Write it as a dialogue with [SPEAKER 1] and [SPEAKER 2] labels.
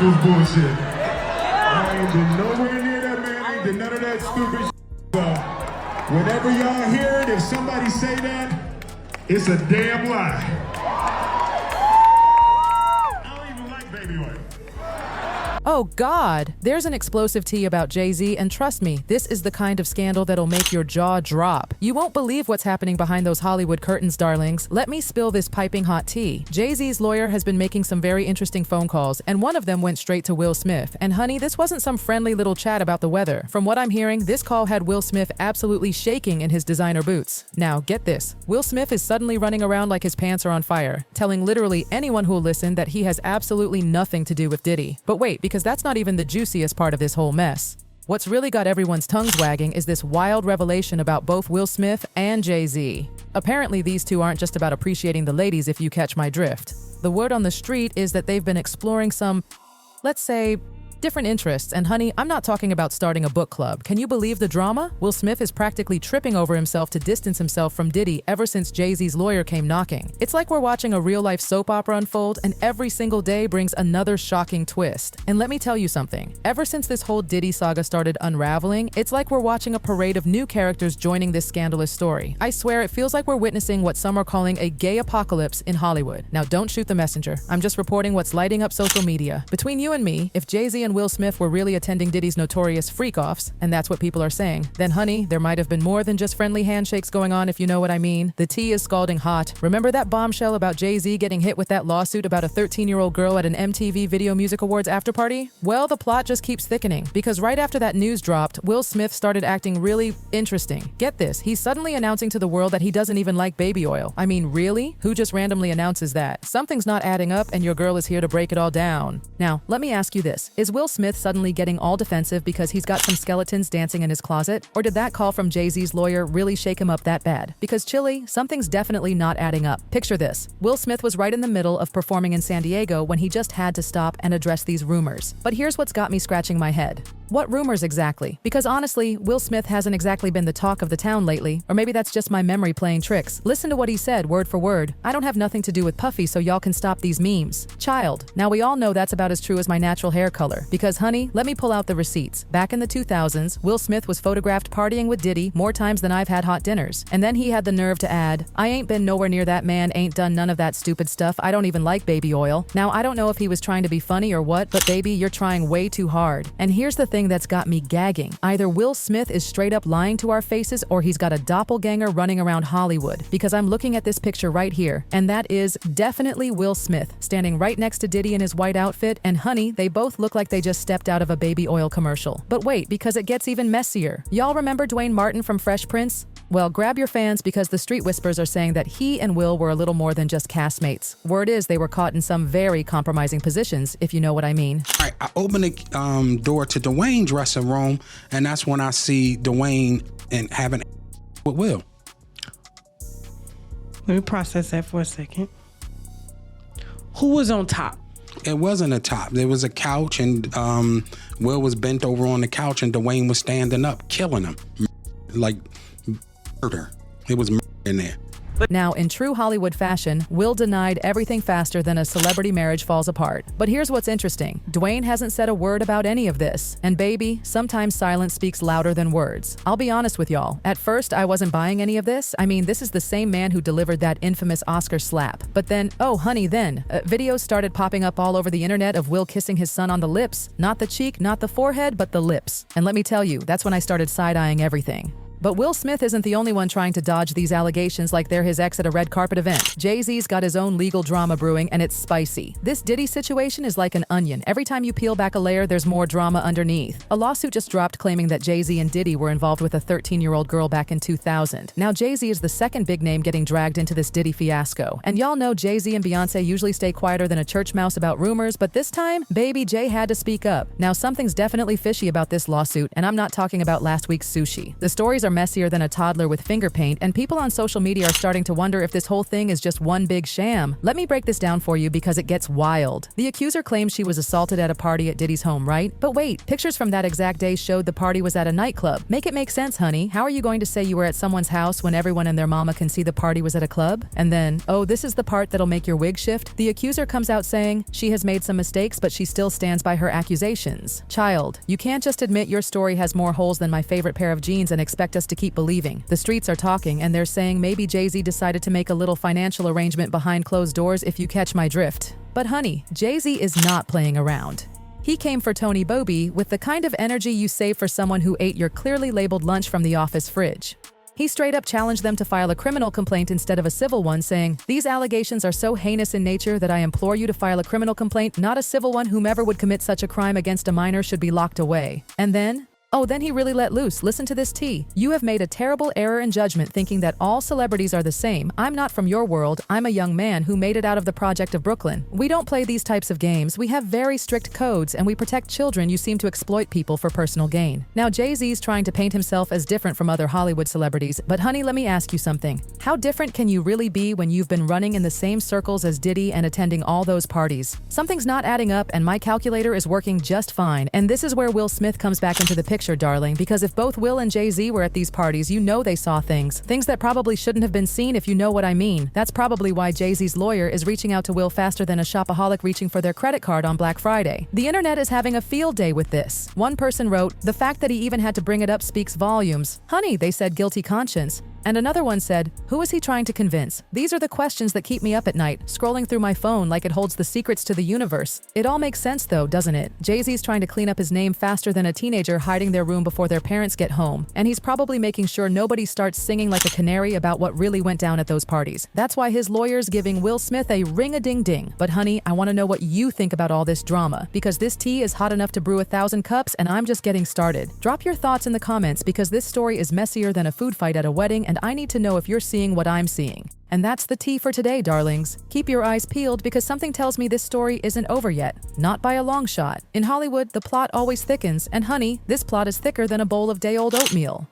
[SPEAKER 1] this bullshit. I ain't been nowhere near that man. I ain't did none of that stupid shit. So, whenever y'all hear it, if somebody say that, it's a damn lie. I don't even like baby oil.
[SPEAKER 2] Oh God, there's an explosive tea about Jay-Z, and trust me, this is the kind of scandal that'll make your jaw drop. You won't believe what's happening behind those Hollywood curtains, darlings. Let me spill this piping hot tea. Jay-Z's lawyer has been making some very interesting phone calls, and one of them went straight to Will Smith. And honey, this wasn't some friendly little chat about the weather. From what I'm hearing, this call had Will Smith absolutely shaking in his designer boots. Now, get this. Will Smith is suddenly running around like his pants are on fire, telling literally anyone who'll listen that he has absolutely nothing to do with Diddy. But wait, because that's not even the juiciest part of this whole mess. What's really got everyone's tongues wagging is this wild revelation about both Will Smith and Jay-Z. Apparently, these two aren't just about appreciating the ladies, if you catch my drift. The word on the street is that they've been exploring some, let's say, different interests. And honey, I'm not talking about starting a book club. Can you believe the drama? Will Smith is practically tripping over himself to distance himself from Diddy ever since Jay-Z's lawyer came knocking. It's like we're watching a real-life soap opera unfold, and every single day brings another shocking twist. And let me tell you something. Ever since this whole Diddy saga started unraveling, it's like we're watching a parade of new characters joining this scandalous story. I swear it feels like we're witnessing what some are calling a gay apocalypse in Hollywood. Now don't shoot the messenger. I'm just reporting what's lighting up social media. Between you and me, if Jay-Z and Will Smith were really attending Diddy's notorious freak-offs, and that's what people are saying, then honey, there might have been more than just friendly handshakes going on, if you know what I mean. The tea is scalding hot. Remember that bombshell about Jay-Z getting hit with that lawsuit about a 13-year-old girl at an MTV Video Music Awards afterparty? Well, the plot just keeps thickening, because right after that news dropped, Will Smith started acting really interesting. Get this, he's suddenly announcing to the world that he doesn't even like baby oil. I mean, really? Who just randomly announces that? Something's not adding up, and your girl is here to break it all down. Now, let me ask you this. Is Will Smith suddenly getting all defensive because he's got some skeletons dancing in his closet? Or did that call from Jay-Z's lawyer really shake him up that bad? Because Chili, something's definitely not adding up. Picture this. Will Smith was right in the middle of performing in San Diego when he just had to stop and address these rumors. But here's what's got me scratching my head. What rumors exactly? Because honestly, Will Smith hasn't exactly been the talk of the town lately, or maybe that's just my memory playing tricks. Listen to what he said word for word. I don't have nothing to do with Puffy, so y'all can stop these memes. Child. Now we all know that's about as true as my natural hair color. Because honey, let me pull out the receipts. Back in the 2000s, Will Smith was photographed partying with Diddy more times than I've had hot dinners. And then he had the nerve to add, I ain't been nowhere near that man, ain't done none of that stupid stuff, I don't even like baby oil. Now I don't know if he was trying to be funny or what, but baby, you're trying way too hard. And here's the thing that's got me gagging. Either Will Smith is straight up lying to our faces, or he's got a doppelganger running around Hollywood. Because I'm looking at this picture right here, and that is definitely Will Smith, standing right next to Diddy in his white outfit, and honey, they both look like they just stepped out of a baby oil commercial. But wait, because it gets even messier. Y'all remember Dwayne Martin from Fresh Prince? Well, grab your fans, because the street whispers are saying that he and Will were a little more than just castmates. Word is they were caught in some very compromising positions, if you know what I mean.
[SPEAKER 3] All right, I open the door to Dwayne's dressing room, and that's when I see Dwayne and having with Will.
[SPEAKER 4] Let me process that for a second. Who was on top?
[SPEAKER 3] It wasn't a top. There was a couch, and Will was bent over on the couch, and Dwayne was standing up, killing him. Like murder. It was murder in there.
[SPEAKER 2] Now, in true Hollywood fashion, Will denied everything faster than a celebrity marriage falls apart. But here's what's interesting. Dwayne hasn't said a word about any of this. And baby, sometimes silence speaks louder than words. I'll be honest with y'all. At first, I wasn't buying any of this. I mean, this is the same man who delivered that infamous Oscar slap. But then, oh honey, videos started popping up all over the internet of Will kissing his son on the lips. Not the cheek, not the forehead, but the lips. And let me tell you, that's when I started side-eyeing everything. But Will Smith isn't the only one trying to dodge these allegations like they're his ex at a red carpet event. Jay-Z's got his own legal drama brewing, and it's spicy. This Diddy situation is like an onion. Every time you peel back a layer, there's more drama underneath. A lawsuit just dropped claiming that Jay-Z and Diddy were involved with a 13-year-old girl back in 2000. Now Jay-Z is the second big name getting dragged into this Diddy fiasco. And y'all know Jay-Z and Beyonce usually stay quieter than a church mouse about rumors, but this time, baby Jay had to speak up. Now something's definitely fishy about this lawsuit, and I'm not talking about last week's sushi. The stories are messier than a toddler with finger paint, and people on social media are starting to wonder if this whole thing is just one big sham. Let me break this down for you because it gets wild. The accuser claims she was assaulted at a party at Diddy's home, right? But wait, pictures from that exact day showed the party was at a nightclub. Make it make sense, honey. How are you going to say you were at someone's house when everyone and their mama can see the party was at a club? And then, oh, this is the part that'll make your wig shift. The accuser comes out saying she has made some mistakes, but she still stands by her accusations. Child, you can't just admit your story has more holes than my favorite pair of jeans and expect us to keep believing. The streets are talking, and they're saying maybe Jay-Z decided to make a little financial arrangement behind closed doors, if you catch my drift. But honey, Jay-Z is not playing around. He came for Tony Bobby with the kind of energy you save for someone who ate your clearly labeled lunch from the office fridge. He straight up challenged them to file a criminal complaint instead of a civil one, saying, "These allegations are so heinous in nature that I implore you to file a criminal complaint, not a civil one. Whomever would commit such a crime against a minor should be locked away." And then he really let loose. Listen to this tea. "You have made a terrible error in judgment thinking that all celebrities are the same. I'm not from your world. I'm a young man who made it out of the project of Brooklyn. We don't play these types of games. We have very strict codes and we protect children. You seem to exploit people for personal gain." Now Jay-Z's trying to paint himself as different from other Hollywood celebrities, but honey, let me ask you something. How different can you really be when you've been running in the same circles as Diddy and attending all those parties? Something's not adding up, and my calculator is working just fine. And this is where Will Smith comes back into the picture, darling, because if both Will and Jay-Z were at these parties, you know they saw things that probably shouldn't have been seen, if you know what I mean. That's probably why Jay-Z's lawyer is reaching out to Will faster than a shopaholic reaching for their credit card on Black Friday. The internet is having a field day with this. One person wrote, "The fact that he even had to bring it up speaks volumes." Honey, they said, guilty conscience. And another one said, "Who is he trying to convince?" These are the questions that keep me up at night, scrolling through my phone like it holds the secrets to the universe. It all makes sense though, doesn't it? Jay-Z's trying to clean up his name faster than a teenager hiding their room before their parents get home. And he's probably making sure nobody starts singing like a canary about what really went down at those parties. That's why his lawyer's giving Will Smith a ring-a-ding-ding. But honey, I want to know what you think about all this drama, because this tea is hot enough to brew 1,000 cups and I'm just getting started. Drop your thoughts in the comments because this story is messier than a food fight at a wedding, and I need to know if you're seeing what I'm seeing. And that's the tea for today, darlings. Keep your eyes peeled because something tells me this story isn't over yet. Not by a long shot. In Hollywood, the plot always thickens, and honey, this plot is thicker than a bowl of day-old oatmeal.